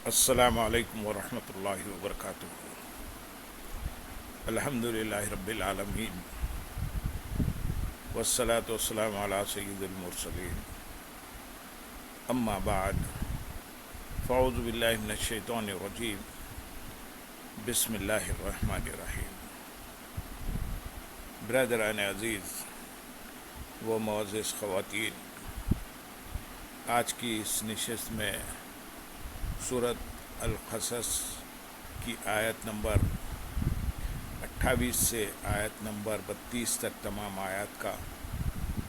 السلام علیکم ورحمۃ اللہ وبرکاتہ۔ الحمد للہ رب العالمین والصلاة والسلام علی سید المرسلین، اما بعد فاعوذ باللہ من الشیطان الرجیم، بسم اللہ الرحمن الرحیم۔ برادران عزیز و معزز خواتین، آج کی اس نشست میں سورۃ القصص کی آیت نمبر 28 سے آیت نمبر 32 تک تمام آیات کا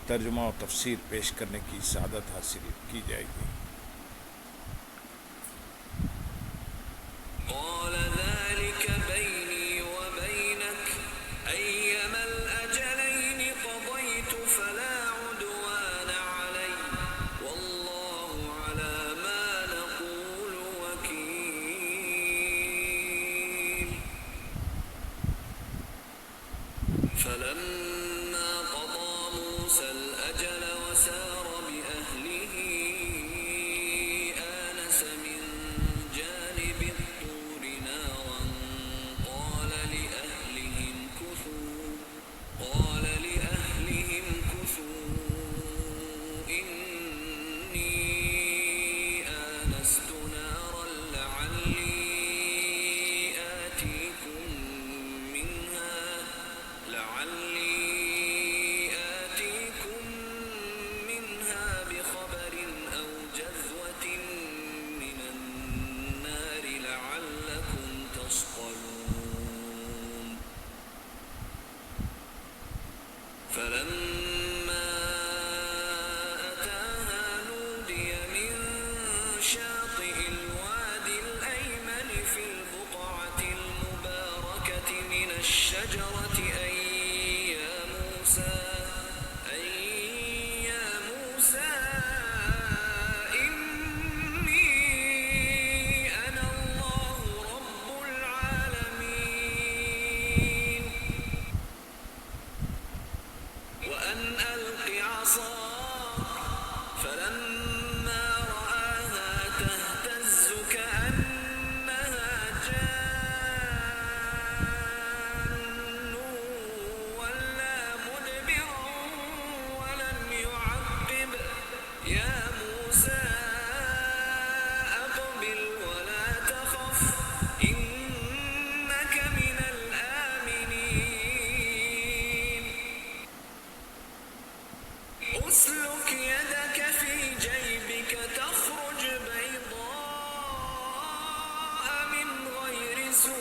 ترجمہ و تفسیر پیش کرنے کی سعادت حاصل کی جائے گی۔ فلما قضى موسى الأجل وسار بأهله آنس من جانب الطور نارا قال لأهلهم كثوا إني آنست نارا لعلي آتيكم منها بخبر أو جذوة من النار لعلكم تصطلون فلما أتاها نودي من شاطئ الوادي الأيمن في البقعة المباركة من الشجرة أي يا موسى إني أنا الله رب العالمين وأن ألق عصاك فلما رآها تهتز كأنها جان ولا مدبرا ولم يعقب يا موسى أقبل ولا تخف إنك من الآمنين أسلك يدك في جيبك تخرج بيضاء من غير سوء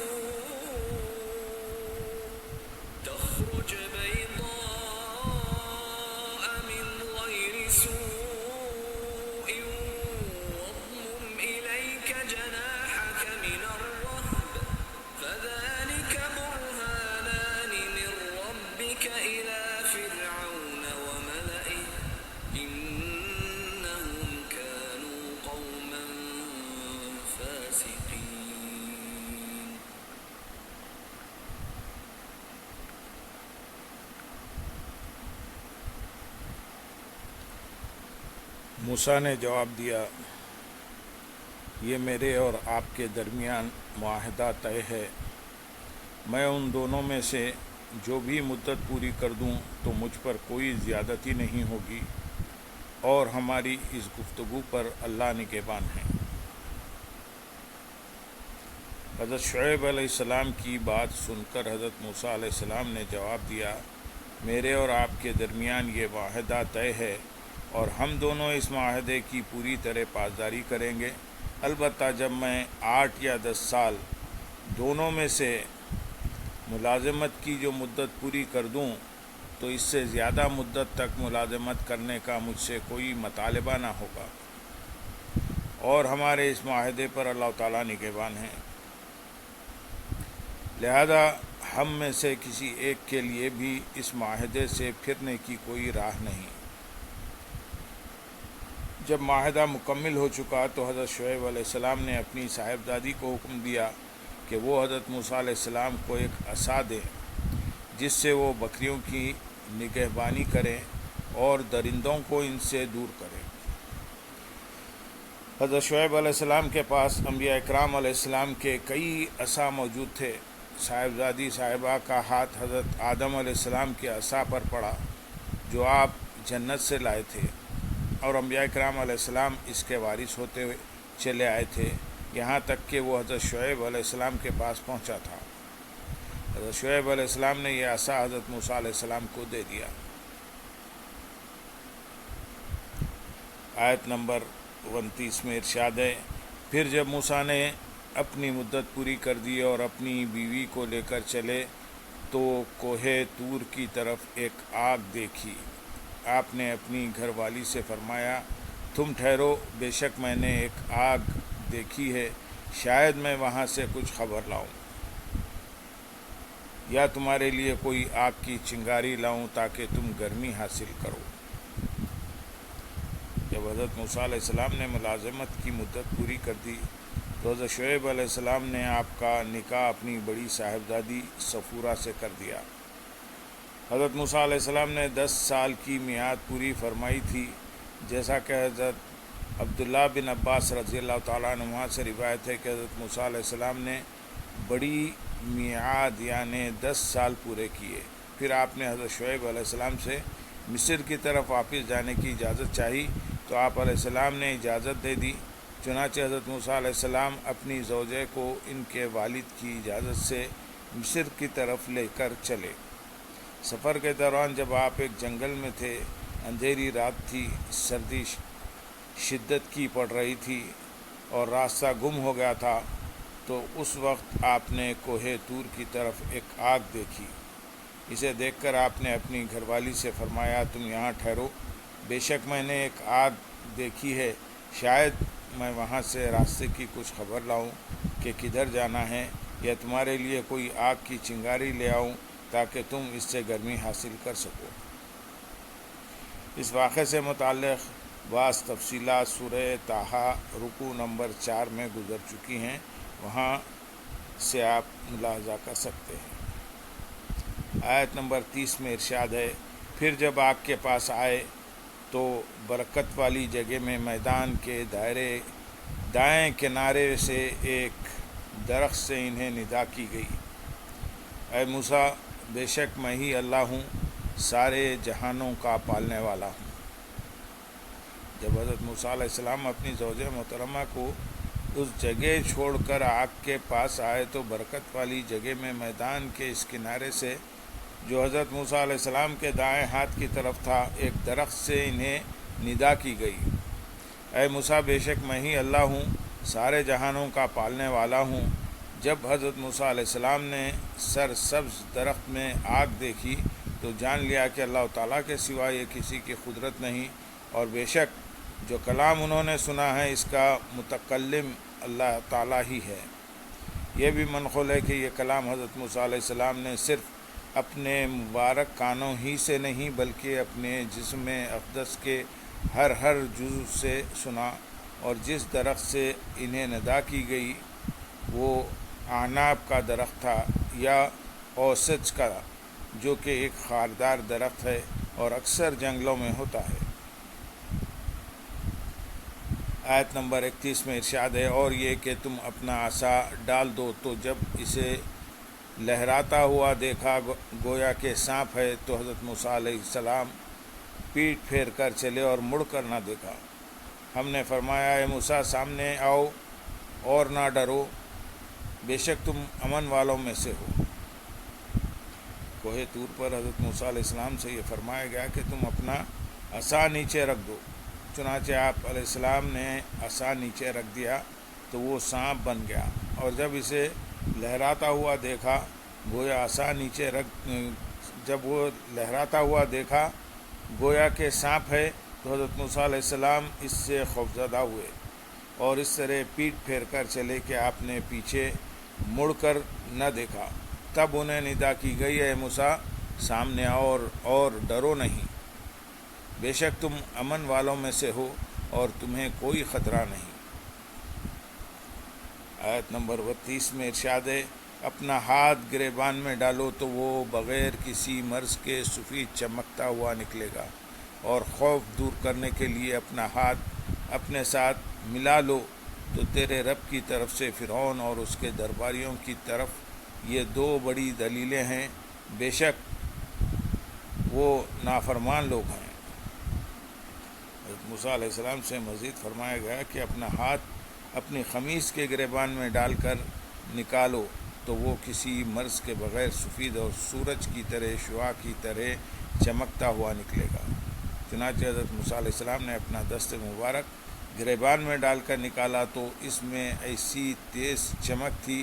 واضمم إليك جناحك من الرهب فذلك برهانان من ربك إلى فرعون وملئه إنهم كانوا قوما فاسقين۔ موسیٰ نے جواب دیا، یہ میرے اور آپ کے درمیان معاہدہ طے ہے، میں ان دونوں میں سے جو بھی مدت پوری کر دوں تو مجھ پر کوئی زیادتی نہیں ہوگی، اور ہماری اس گفتگو پر اللہ نگہبان ہے۔ حضرت شعیب علیہ السلام کی بات سن کر حضرت موسیٰ علیہ السلام نے جواب دیا، میرے اور آپ کے درمیان یہ معاہدہ طے ہے اور ہم دونوں اس معاہدے کی پوری طرح پاسداری کریں گے، البتہ جب میں 8 یا 10 سال دونوں میں سے ملازمت کی جو مدت پوری کر دوں تو اس سے زیادہ مدت تک ملازمت کرنے کا مجھ سے کوئی مطالبہ نہ ہوگا، اور ہمارے اس معاہدے پر اللہ تعالیٰ نگہبان ہیں، لہذا ہم میں سے کسی ایک کے لیے بھی اس معاہدے سے پھرنے کی کوئی راہ نہیں۔ جب معاہدہ مکمل ہو چکا تو حضرت شعیب علیہ السلام نے اپنی صاحبزادی کو حکم دیا کہ وہ حضرت موسیٰ علیہ السلام کو ایک عصا دیں جس سے وہ بکریوں کی نگہبانی کریں اور درندوں کو ان سے دور کریں۔ حضرت شعیب علیہ السلام کے پاس انبیاء اکرام علیہ السلام کے کئی عصا موجود تھے۔ صاحبزادی صاحبہ کا ہاتھ حضرت آدم علیہ السلام کے عصا پر پڑا جو آپ جنت سے لائے تھے، اور انبیاء اکرام علیہ السلام اس کے وارث ہوتے ہوئے چلے آئے تھے، یہاں تک کہ وہ حضرت شعیب علیہ السلام کے پاس پہنچا تھا۔ حضرت شعیب علیہ السلام نے یہ عصا حضرت موسیٰ علیہ السلام کو دے دیا۔ آیت نمبر 29 میں ارشاد ہے، پھر جب موسیٰ نے اپنی مدت پوری کر دی اور اپنی بیوی کو لے کر چلے تو کوہ طور کی طرف ایک آگ دیکھی۔ آپ نے اپنی گھر والی سے فرمایا، تم ٹھہرو، بے شک میں نے ایک آگ دیکھی ہے، شاید میں وہاں سے کچھ خبر لاؤں یا تمہارے لیے کوئی آگ کی چنگاری لاؤں تاکہ تم گرمی حاصل کرو۔ جب حضرت موسیٰ علیہ السلام نے ملازمت کی مدت پوری کر دی تو حضرت شعیب علیہ السلام نے آپ کا نکاح اپنی بڑی صاحبزادی صفورہ سے کر دیا۔ حضرت موسیٰ علیہ السلام نے 10 سال کی میعاد پوری فرمائی تھی، جیسا کہ حضرت عبداللہ بن عباس رضی اللہ تعالیٰ عنہما سے روایت ہے کہ حضرت موسیٰ علیہ السلام نے بڑی میعاد یعنی 10 سال پورے کیے۔ پھر آپ نے حضرت شعیب علیہ السلام سے مصر کی طرف واپس جانے کی اجازت چاہی تو آپ علیہ السلام نے اجازت دے دی۔ چنانچہ حضرت موسیٰ علیہ السلام اپنی زوجہ کو ان کے والد کی اجازت سے مصر کی طرف لے کر چلے۔ سفر کے دوران جب آپ ایک جنگل میں تھے، اندھیری رات تھی، سردی شدت کی پڑ رہی تھی اور راستہ گم ہو گیا تھا، تو اس وقت آپ نے کوہ طور کی طرف ایک آگ دیکھی۔ اسے دیکھ کر آپ نے اپنی گھر والی سے فرمایا، تم یہاں ٹھہرو، بے شک میں نے ایک آگ دیکھی ہے، شاید میں وہاں سے راستے کی کچھ خبر لاؤں کہ کدھر جانا ہے، یا تمہارے لیے کوئی آگ کی چنگاری لے آؤں تاکہ تم اس سے گرمی حاصل کر سکو۔ اس واقعے سے متعلق بعض تفصیلات سورہ طٰہٰ رکوع نمبر 4 میں گزر چکی ہیں، وہاں سے آپ ملاحظہ کر سکتے ہیں۔ آیت نمبر 30 میں ارشاد ہے، پھر جب آگ کے پاس آئے تو برکت والی جگہ میں میدان کے دائیں کنارے سے ایک درخت سے انہیں ندا کی گئی، اے موسیٰ، بے شک میں ہی اللہ ہوں، سارے جہانوں کا پالنے والا ہوں۔ جب حضرت موسیٰ علیہ السلام اپنی زوجہ محترمہ کو اس جگہ چھوڑ کر آگ کے پاس آئے تو برکت والی جگہ میں میدان کے اس کنارے سے جو حضرت موسیٰ علیہ السلام کے دائیں ہاتھ کی طرف تھا، ایک درخت سے انہیں ندا کی گئی، اے موسیٰ، بے شک میں ہی اللہ ہوں، سارے جہانوں کا پالنے والا ہوں۔ جب حضرت موسیٰ علیہ السلام نے سرسبز درخت میں آگ دیکھی تو جان لیا کہ اللہ تعالیٰ کے سوا یہ کسی کی قدرت نہیں، اور بے شک جو کلام انہوں نے سنا ہے اس کا متکلم اللہ تعالیٰ ہی ہے۔ یہ بھی منقول ہے کہ یہ کلام حضرت موسیٰ علیہ السلام نے صرف اپنے مبارک کانوں ہی سے نہیں بلکہ اپنے جسم اقدس کے ہر جزو سے سنا، اور جس درخت سے انہیں ندا کی گئی وہ اعناب کا درخت تھا یا اوسج کا، جو کہ ایک خاردار درخت ہے اور اکثر جنگلوں میں ہوتا ہے۔ آیت نمبر 31 میں ارشاد ہے، اور یہ کہ تم اپنا عصا ڈال دو تو جب اسے لہراتا ہوا دیکھا گویا کہ سانپ ہے تو حضرت موسیٰ علیہ السلام پیٹ پھیر کر چلے اور مڑ کر نہ دیکھا۔ ہم نے فرمایا، اے موسیٰ، سامنے آؤ اور نہ ڈرو، بے شک تم امن والوں میں سے ہو۔ کوہ طور پر حضرت موسیٰ علیہ السلام سے یہ فرمایا گیا کہ تم اپنا عصا نیچے رکھ دو۔ چنانچہ آپ علیہ السلام نے عصا نیچے رکھ دیا تو وہ سانپ بن گیا، اور جب اسے لہراتا ہوا دیکھا گویا عصا نیچے رکھ جب وہ لہراتا ہوا دیکھا گویا کہ سانپ ہے تو حضرت موسیٰ علیہ السلام اس سے خوفزدہ ہوئے اور اس طرح پیٹ پھیر کر چلے کہ آپ نے پیچھے مڑ کر نہ دیکھا۔ تب انہیں ندا کی گئی، اے موسیٰ، سامنے آؤ اور ڈرو نہیں، بے شک تم امن والوں میں سے ہو اور تمہیں کوئی خطرہ نہیں۔ آیت نمبر 32 میں ارشاد ہے، اپنا ہاتھ گریبان میں ڈالو تو وہ بغیر کسی مرض کے سفید چمکتا ہوا نکلے گا، اور خوف دور کرنے کے لیے اپنا ہاتھ اپنے ساتھ ملا لو تو تیرے رب کی طرف سے فرعون اور اس کے درباریوں کی طرف یہ دو بڑی دلیلیں ہیں، بے شک وہ نافرمان لوگ ہیں۔ حضرت موسیٰ علیہ السلام سے مزید فرمایا گیا کہ اپنا ہاتھ اپنی قمیص کے گریبان میں ڈال کر نکالو تو وہ کسی مرض کے بغیر سفید اور سورج کی طرح شعاع کی طرح چمکتا ہوا نکلے گا۔ چنانچہ حضرت موسیٰ علیہ السلام نے اپنا دست مبارک گریبان میں ڈال کر نکالا تو اس میں ایسی تیز چمک تھی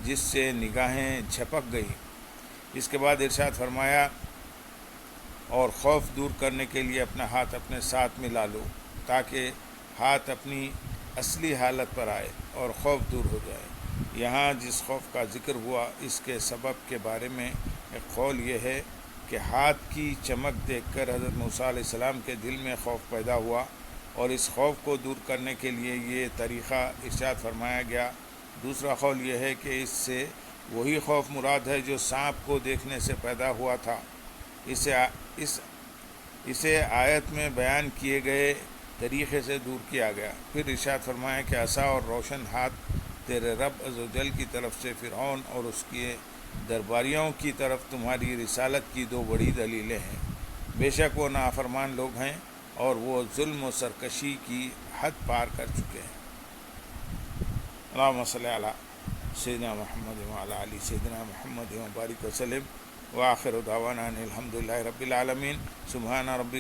جس سے نگاہیں جھپک گئیں۔ اس کے بعد ارشاد فرمایا، اور خوف دور کرنے کے لیے اپنا ہاتھ اپنے ساتھ ملا لو تاکہ ہاتھ اپنی اصلی حالت پر آئے اور خوف دور ہو جائے۔ یہاں جس خوف کا ذکر ہوا اس کے سبب کے بارے میں ایک قول یہ ہے کہ ہاتھ کی چمک دیکھ کر حضرت موسیٰ علیہ السلام کے دل میں خوف پیدا ہوا اور اس خوف کو دور کرنے کے لیے یہ طریقہ ارشاد فرمایا گیا۔ دوسرا قول یہ ہے کہ اس سے وہی خوف مراد ہے جو سانپ کو دیکھنے سے پیدا ہوا تھا۔ اسے آیت میں بیان کیے گئے طریقے سے دور کیا گیا۔ پھر ارشاد فرمایا کہ عصا اور روشن ہاتھ تیرے رب عز و جل کی طرف سے فرعون اور اس کے درباریوں کی طرف تمہاری رسالت کی دو بڑی دلیلیں ہیں، بے شک وہ نافرمان لوگ ہیں اور وہ ظلم و سرکشی کی حد پار کر چکے ہیں۔ اللہم صلی علی سیدنا محمد وعلی آل سیدنا محمد وبارک وسلم وآخر دعوانا ان الحمد للہ رب العالمین۔ سبحان ربک